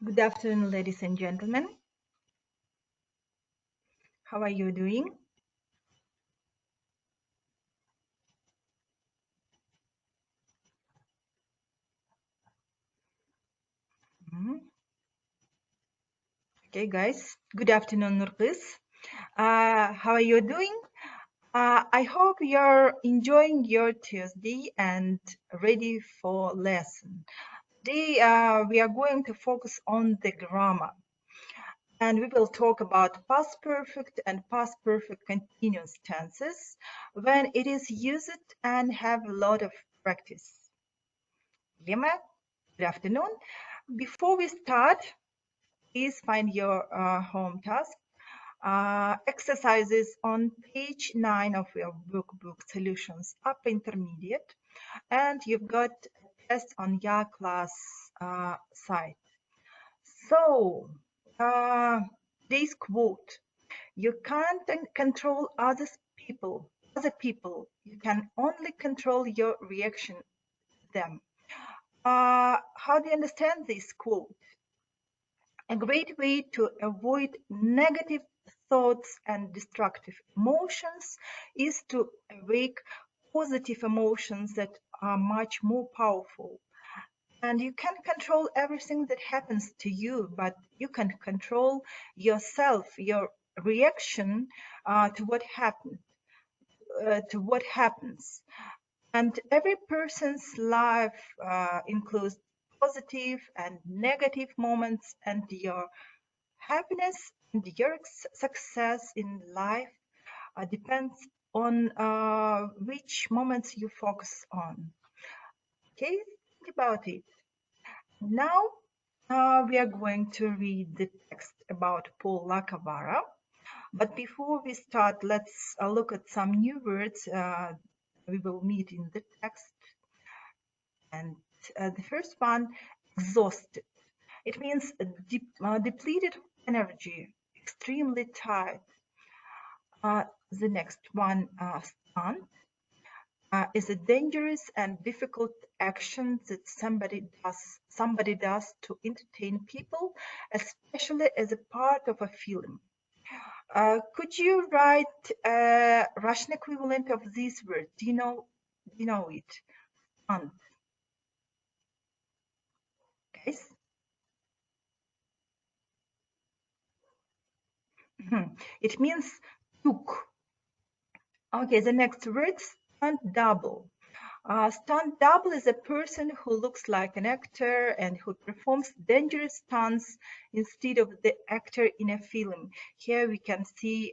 Good afternoon, ladies and gentlemen. How are you doing? Mhm. Okay, guys. Good afternoon, Nurqiz. How are you doing? I hope you're enjoying your Tuesday and ready for lesson. Today, we are going to focus on the grammar. And we will talk about past perfect and past perfect continuous tenses when it is used and have a lot of practice. Lima, good afternoon. Before we start, please find your home task exercises on page 9 of your workbook Solutions Up Intermediate, and you've got a test on your class site. So, this quote: "You can't control other people. You can only control your reaction to them." How do you understand this quote? A great way to avoid negative thoughts and destructive emotions is to awake positive emotions that are much more powerful. And you can control everything that happens to you, but you can control yourself, your reaction to what happened, to what happens. And every person's life includes positive and negative moments, and your happiness and your success in life depends on which moments you focus on. Okay, think about it. Now we are going to read the text about Paul Lacavara. But before we start, let's look at some new words we will meet in the text. And the first one, exhausted. It means depleted energy, extremely tired. The next one, stunt, is a dangerous and difficult action that somebody does to entertain people, especially as a part of a film. Could you write a Russian equivalent of this word? Do you know it? Stunt, guys. It means took. Okay, the next word, stunt double. Stunt double is a person who looks like an actor and who performs dangerous stunts instead of the actor in a film. Here we can see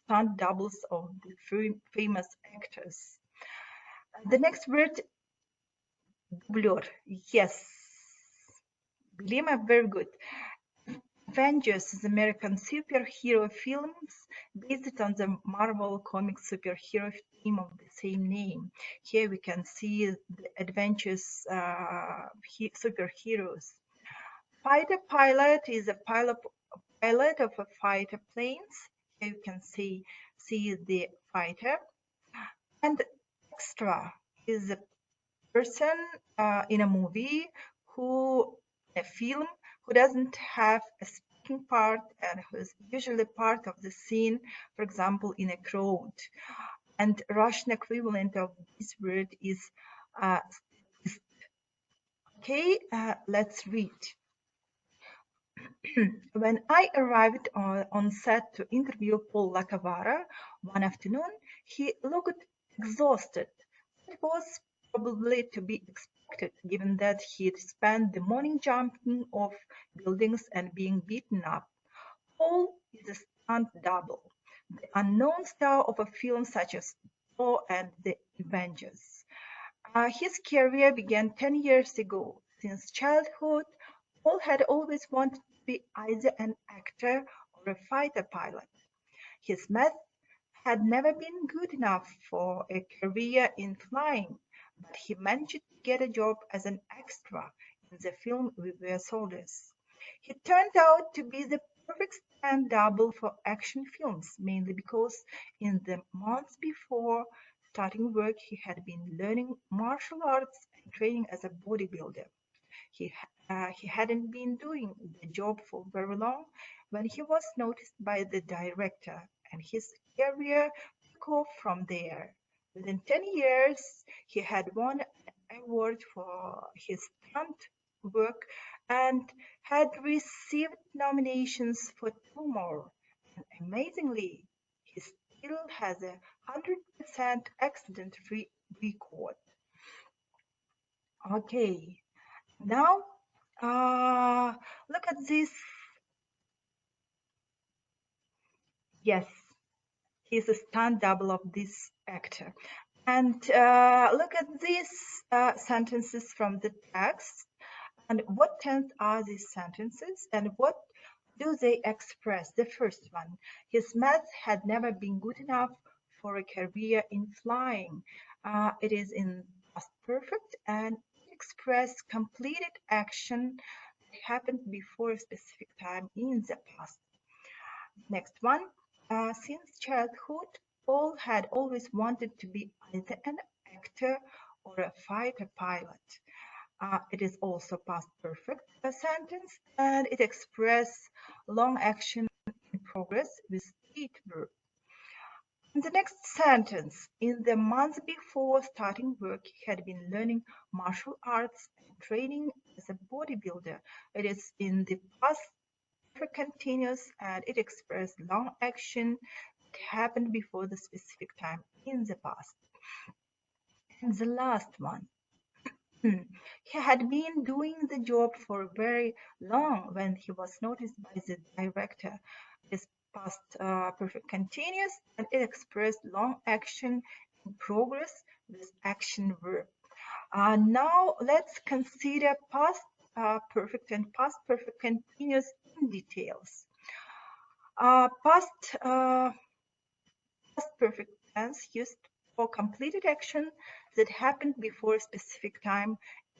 stunt doubles of the famous actors. The next word, blur. Yes, Lima, very good. Avengers is American superhero films based on the Marvel comic superhero team of the same name. Here we can see the adventures superheroes. Fighter pilot is a pilot of a fighter planes. Here you can see the fighter. And extra is a person in a movie a film who doesn't have a speaking part and who is usually part of the scene, for example, in a crowd. And Russian equivalent of this word is statist. Okay, let's read. When I arrived on set to interview Paul Lacavara one afternoon, he looked exhausted. It was probably to be expected, given that he'd spent the morning jumping off buildings and being beaten up. Paul is a stunt double, the unknown star of a film such as Thor and The Avengers. His career began 10 years ago. Since childhood, Paul had always wanted to be either an actor or a fighter pilot. His math had never been good enough for a career in flying, but he managed to get a job as an extra in the film We Were Soldiers. He turned out to be the perfect stand double for action films, mainly because in the months before starting work, he had been learning martial arts and training as a bodybuilder. He he hadn't been doing the job for very long when he was noticed by the director, and his career took off from there. Within 10 years, he had won an award for his stunt work and had received nominations for two more. And amazingly, he still has a 100% accident-free record. Okay, now look at this. Yes, he's a stunt double of this actor. And look at these sentences from the text. And what tense are these sentences and what do they express? The first one, his math had never been good enough for a career in flying. It is in past perfect and it expresses completed action that happened before a specific time in the past. Next one, since childhood, Paul had always wanted to be either an actor or a fighter pilot. It is also past perfect sentence and it expresses long action in progress with state verb. In the next sentence, in the months before starting work, he had been learning martial arts and training as a bodybuilder. It is in the past perfect continuous and it expresses long action that happened before the specific time in the past. And the last one, he had been doing the job for very long when he was noticed by the director. His past perfect continuous and it expressed long action in progress with action verb. Now let's consider past perfect and past perfect continuous in details. Past perfect tense used for completed action that happened before a specific time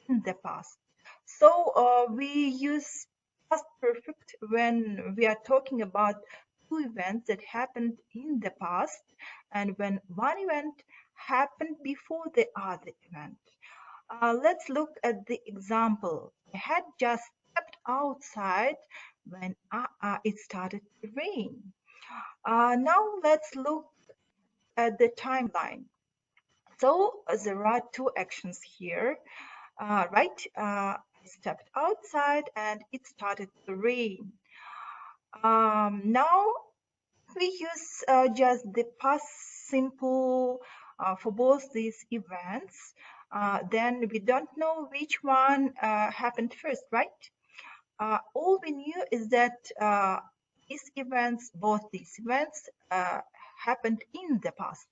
in the past. So we use past perfect when we are talking about two events that happened in the past and when one event happened before the other event. Let's look at the example. I had just stepped outside when it started to rain. Now let's look at the timeline. So there are two actions here, right? I stepped outside and it started to rain. Now we use just the past simple for both these events. Then we don't know which one happened first, right? All we knew is that both these events happened in the past.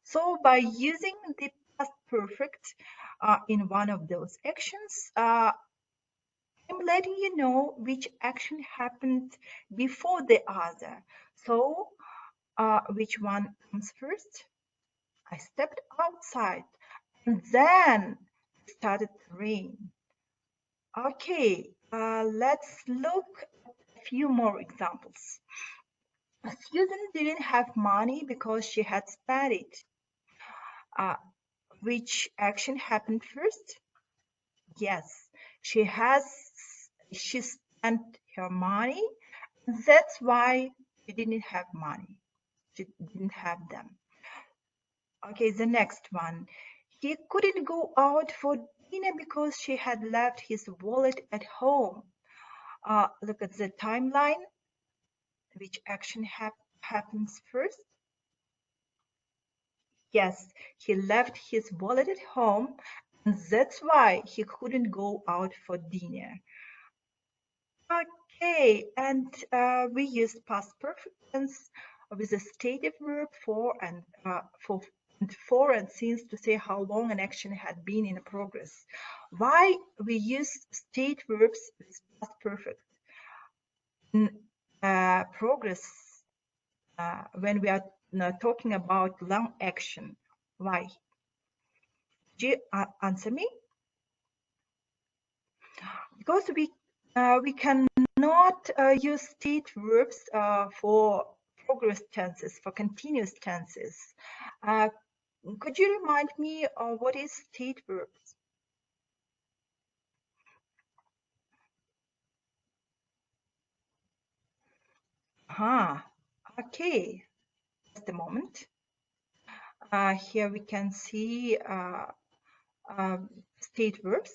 So by using the past perfect in one of those actions, I'm letting you know which action happened before the other. So which one comes first? I stepped outside and then it started to rain. Okay, let's look at a few more examples. Susan didn't have money because she had spent it. Which action happened first? Yes, she spent her money. That's why she didn't have money. She didn't have them. Okay, the next one. He couldn't go out for dinner because she had left his wallet at home. Look at the timeline. Which action happens first? Yes, he left his wallet at home, and that's why he couldn't go out for dinner. Okay, and we used past perfect tense with a stative verb for and since to say how long an action had been in progress. Why we use state verbs with past perfect in progress when we are talking about long action? Why? Do you answer me? Because we cannot use state verbs for progress tenses, for continuous tenses. Could you remind me what is state verbs? Okay, just a moment. Here we can see state verbs.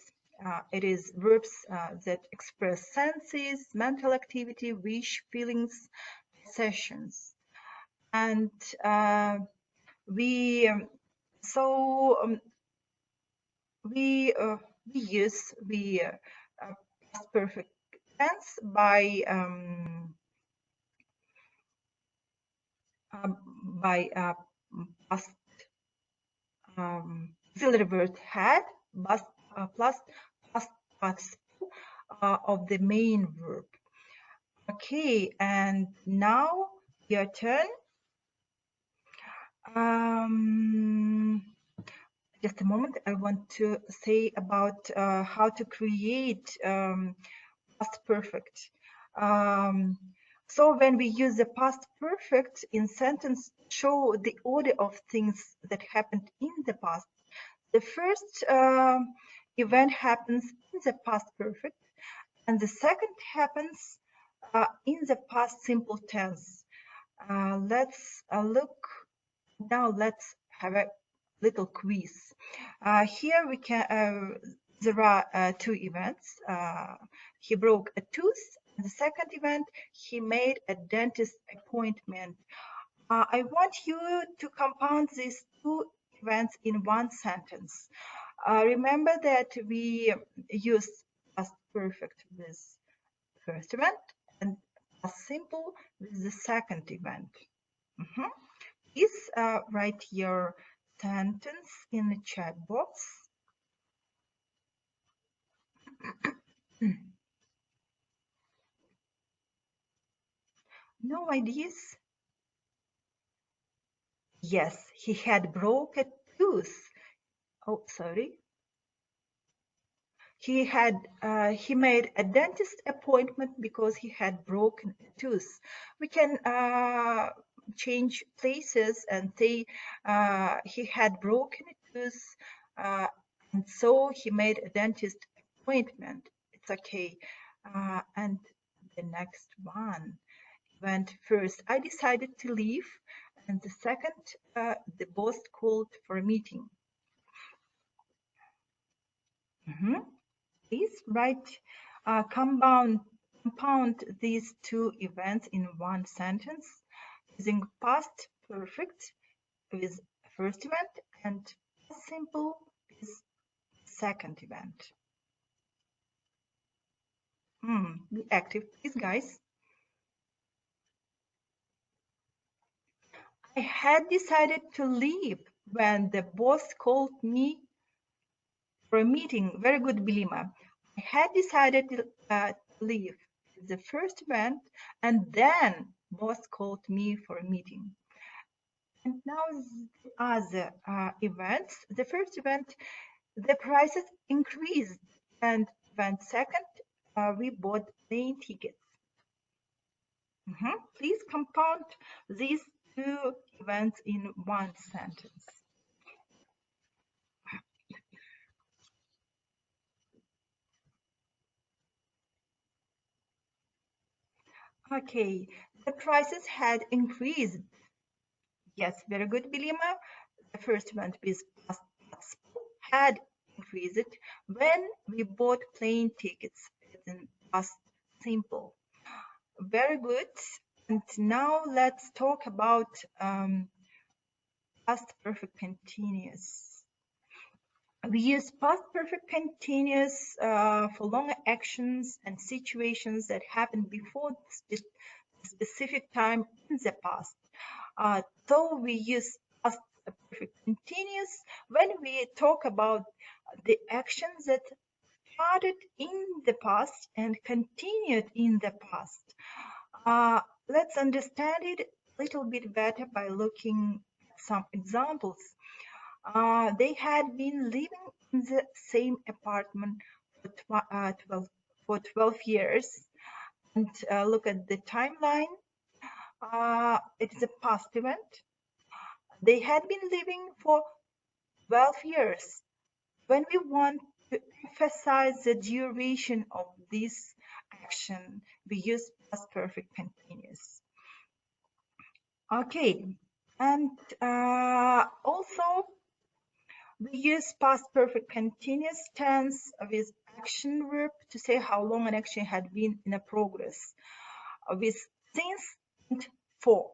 It is verbs that express senses, mental activity, wish, feelings, sessions. And we use past perfect tense by past auxiliary verb had plus past participle of the main verb. Okay, and now your turn. Just a moment, I want to say about how to create past perfect. So when we use the past perfect in sentence, show the order of things that happened in the past. The first event happens in the past perfect, and the second happens in the past simple tense. Let's look now. Let's have a little quiz. Here we can. There are two events. He broke a tooth. The second event, he made a dentist appointment. I want you to compound these two events in one sentence. Remember that we use past perfect with first event and past simple with the second event. Please write your sentence in the chat box. No ideas? Yes, he had broke a tooth. Oh, sorry. He made a dentist appointment because he had broken a tooth. We can change places and say he had broken a tooth, and so he made a dentist appointment. It's okay. And the next one went first. I decided to leave, and the second, the boss called for a meeting. Please write, compound these two events in one sentence using past perfect with first event and simple with second event. Be active, please, guys. I had decided to leave when the boss called me for a meeting. Very good, Bilima. I had decided to leave the first event, and then boss called me for a meeting. And now the other events. The first event, the prices increased, and event second, we bought plane tickets. Please compound these two events in one sentence. Okay, the prices had increased. Yes, very good, Bilima. The first event with past participle had increased when we bought plane tickets in past simple. Very good. And now let's talk about past perfect continuous. We use past perfect continuous for longer actions and situations that happened before the specific time in the past. So we use past perfect continuous when we talk about the actions that started in the past and continued in the past. Let's understand it a little bit better by looking at some examples. They had been living in the same apartment for 12 years. And look at the timeline. It's a past event. They had been living for 12 years. When we want to emphasize the duration of this action, we use past perfect continuous. Okay, and also we use past perfect continuous tense with action verb to say how long an action had been in a progress with since and for.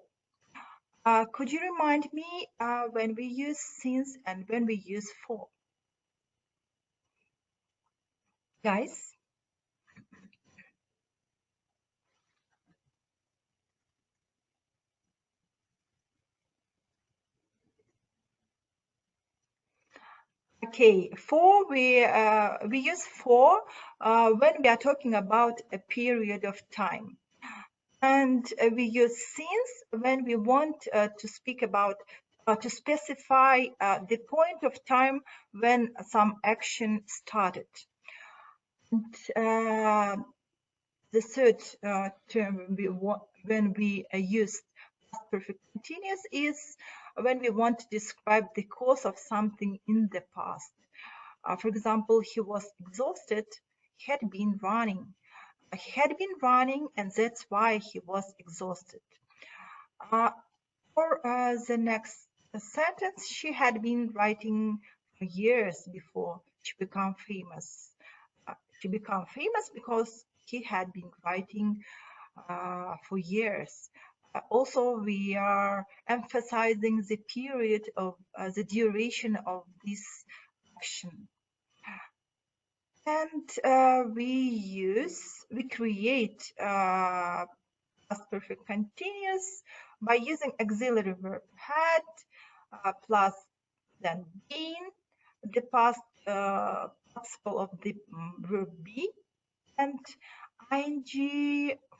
Could you remind me when we use since and when we use for? Guys? Okay, for we use for when we are talking about a period of time, and we use since when we want to speak about to specify the point of time when some action started. And, the third term when we use past perfect continuous is when we want to describe the cause of something in the past. For example, he was exhausted, he had been running. He had been running and that's why he was exhausted. For the next sentence, she had been writing for years before she became famous. She became famous because he had been writing for years. Also, we are emphasizing the period of the duration of this action. And we create past perfect continuous by using auxiliary verb had plus then been, the past participle of the verb be, and ing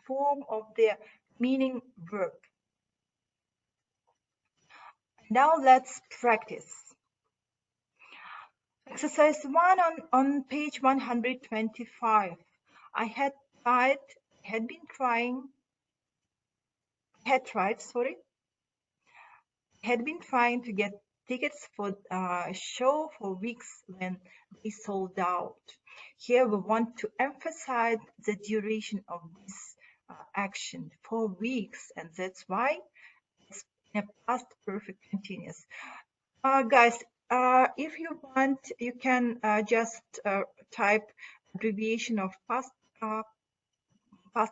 form of the meaning verb. Now let's practice. Exercise 1 on page 125. I had been trying, had been trying to get tickets for a show for weeks when they sold out. Here we want to emphasize the duration of this action for weeks, and that's why it's in a past perfect continuous. Guys, if you want, you can just type abbreviation of past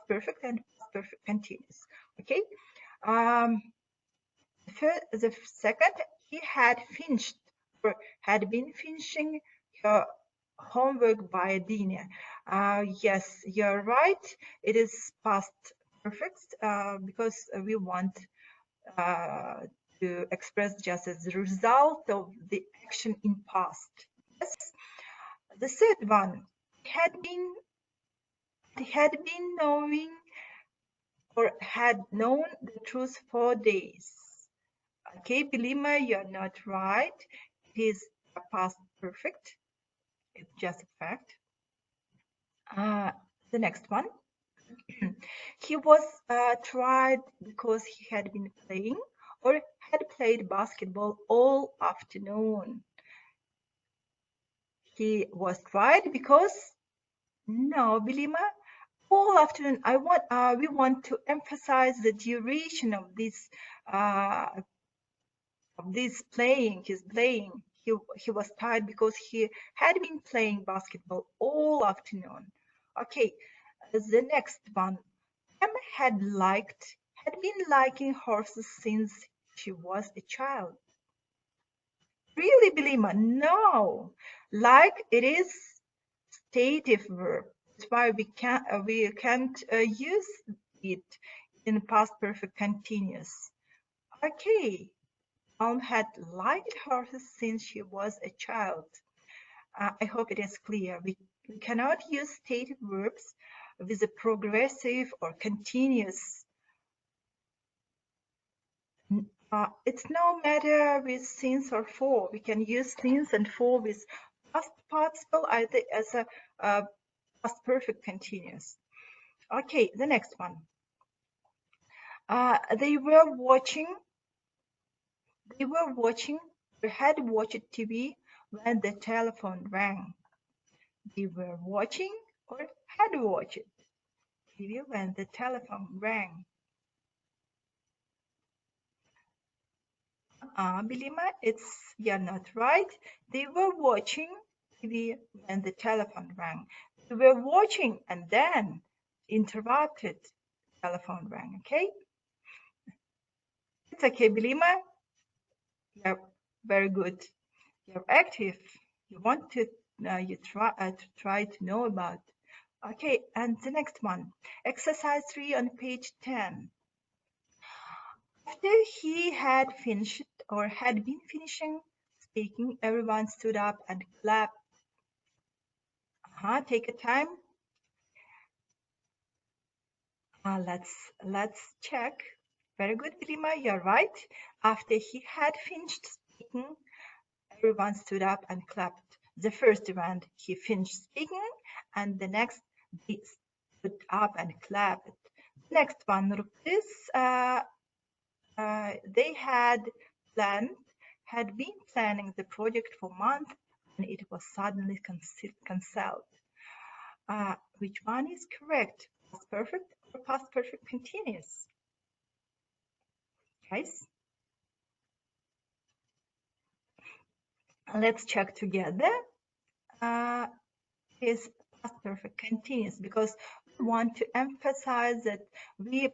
perfect and past perfect continuous. Okay. The second, he had finished or had been finishing her homework by dinner. Yes, you're right. It is past perfect because we want to express just as a result of the action in past. Yes. The third one, had been knowing or had known the truth for days. Okay, Belima, you're not right. It is a past perfect. It's just a fact. The next one. He was tried because he had been playing or had played basketball all afternoon. He was tried because, no, Belima, all afternoon. We want to emphasize the duration of this playing. His playing. He was tired because he had been playing basketball all afternoon. Okay, the next one. Emma had been liking horses since she was a child. Really, Belima? No. Like it is stative verb. That's why we can't use it in past perfect continuous. Okay. Had liked horses since she was a child. I hope it is clear. We cannot use stative verbs with a progressive or continuous. It's no matter with since or for. We can use since and for with past participle either as a past perfect continuous. Okay, the next one. They were watching or had watched TV when the telephone rang. They were watching or had watched TV when the telephone rang. Bilima, you're not right. They were watching TV when the telephone rang. They were watching and then interrupted. Telephone rang. Okay, it's okay, Bilima. You're very good. You're active. You want to try to know about. Okay, and the next one, exercise 3 on page 10. After he had finished or had been finishing speaking, everyone stood up and clapped. Take a time. Let's check. Very good, Bilima, you're right. After he had finished speaking, everyone stood up and clapped. The first event, he finished speaking, and the next, they stood up and clapped. Next one, they had been planning the project for months, and it was suddenly cancelled. Which one is correct? Past perfect or past perfect continuous? Guys, let's check together. Is past perfect continuous, because we want to emphasize that we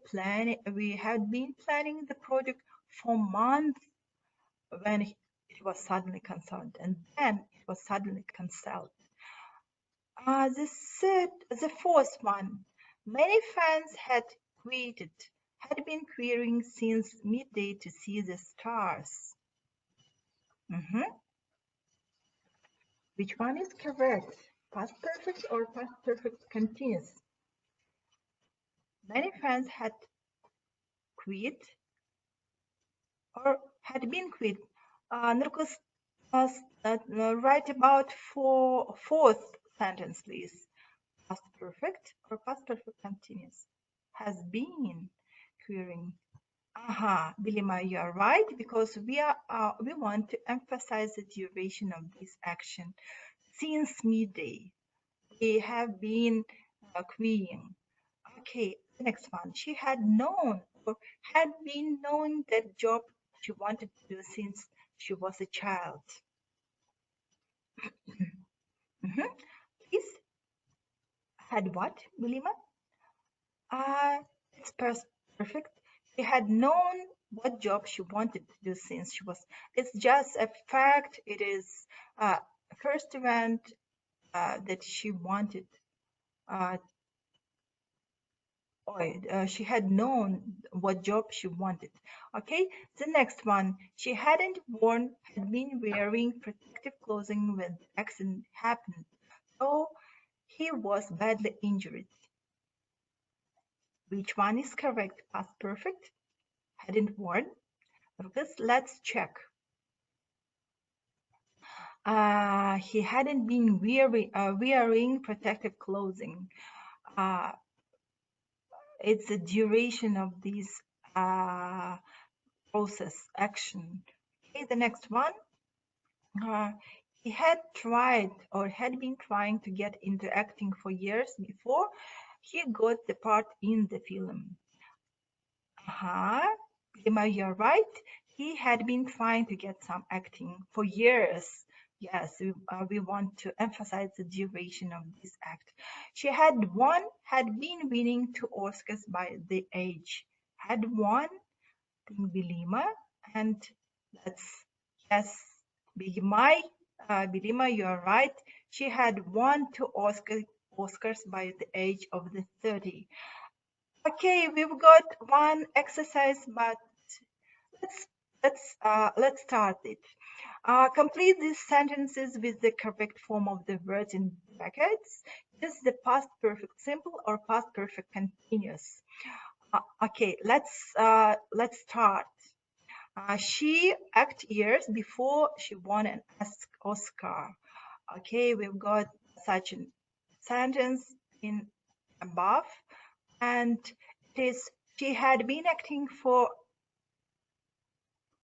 had been planning the project for months when it was suddenly cancelled, and then it was suddenly cancelled. The fourth one, many fans had been querying since midday to see the stars. Which one is correct? Past perfect or past perfect continuous? Many fans had quit or had been quit. Nurkos, write about fourth sentence, please. Past perfect or past perfect continuous? Has been querying. Bilima, you are right, because we want to emphasize the duration of this action. Since midday, we have been querying. Okay, the next one. She had known or had been knowing that job she wanted to do since she was a child. Please, had what, Bilima? It's perfect. She had known what job she wanted to do since she was. It's just a fact. It is a first event that she wanted. She had known what job she wanted. Okay, the next one. She had been wearing protective clothing when the accident happened. So he was badly injured. Which one is correct? Past perfect? Hadn't worn? Let's check. He hadn't been wearing protective clothing. It's the duration of this process action. Okay, the next one. He had tried or had been trying to get into acting for years before he got the part in the film. Emma, you're right. He had been trying to get some acting for years. Yes, we want to emphasize the duration of this act. She had been winning 2 Oscars by the age. Had won, Bilima, and yes, Bilima, you're right. She had won 2 Oscars by the age of the 30. Okay, we've got one exercise, but let's start it. Complete these sentences with the correct form of the words in brackets. Use the past perfect simple or past perfect continuous. Okay, let's start. She acted years before she won an Oscar. Okay, we've got such a sentence in above, and it is she had been acting for